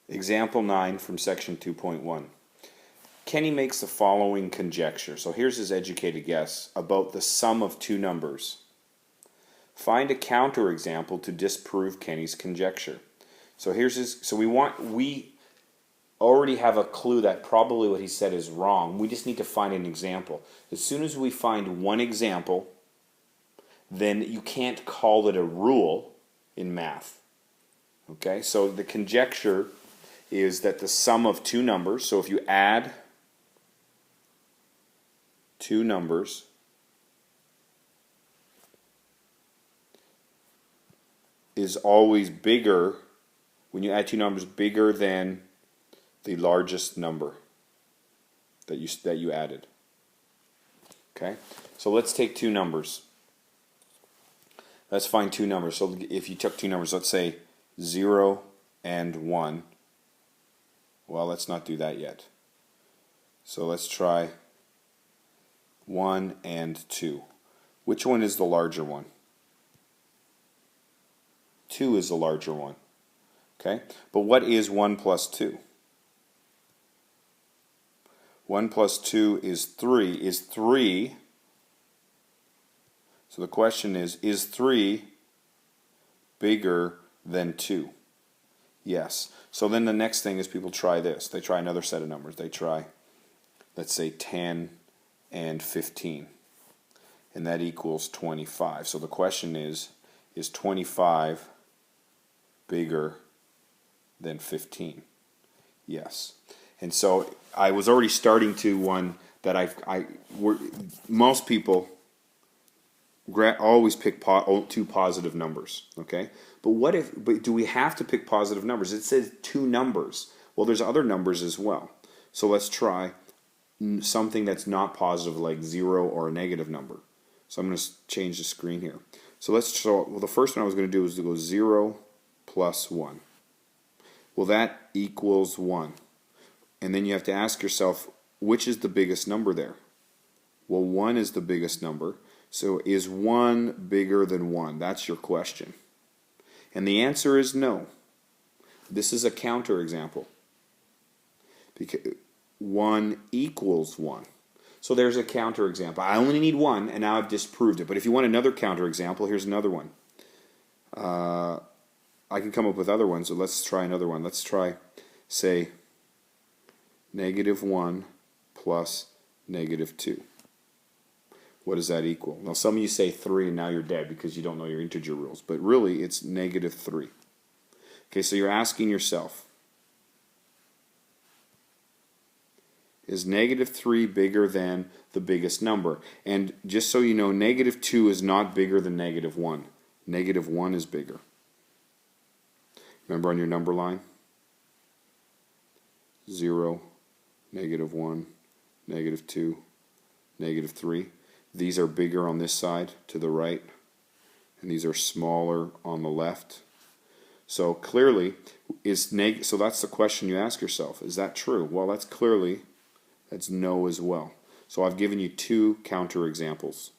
Example 9 from section 2.1. Kenny makes the following conjecture. So here's his educated guess about the sum of two numbers. Find a counterexample to disprove Kenny's conjecture. So here's his. So we already have a clue that probably what he said is wrong. We just need to find an example. As soon as we find one example, then you can't call it a rule in math. Okay, so the conjecture is that the sum of two numbers, so if you add two numbers, is always bigger, when you add two numbers, bigger than the largest number that you added. Okay, so let's take two numbers. Let's find two numbers. So if you took two numbers, let's say 0 and 1. Well, let's not do that yet. So let's try 1 and 2. Which one is the larger one? 2 is the larger one. Okay? But what is 1 plus 2? 1 plus 2 is 3. Is 3... So the question is 3 bigger than 2? Yes. So then the next thing is people try this. They try another set of numbers. They try, let's say, 10 and 15. And that equals 25. So the question is 25 bigger than 15? Yes. And so I was already starting to one that most people always pick two positive numbers, okay? But do we have to pick positive numbers? It says two numbers. Well, there's other numbers as well. So let's try something that's not positive, like 0 or a negative number. So I'm going to change the screen here. So the first one I was going to do is to go 0 plus 1. Well, that equals 1. And then you have to ask yourself, which is the biggest number there? Well, 1 is the biggest number. So is 1 bigger than 1? That's your question. And the answer is no. This is a counterexample. Because 1 equals 1. So there's a counterexample. I only need one, and now I've disproved it. But if you want another counterexample, here's another one. I can come up with other ones, so let's try another one. Let's try, say, -1 plus -2. What does that equal? Now some of you say 3 and now you're dead because you don't know your integer rules. But really it's -3. Okay, so you're asking yourself, is -3 bigger than the biggest number? And just so you know, -2 is not bigger than -1. -1 is bigger. Remember on your number line? 0, -1, -2, -3. These are bigger on this side to the right, and these are smaller on the left. So clearly, so that's the question you ask yourself. Is that true? Well, that's no as well. So I've given you two counterexamples.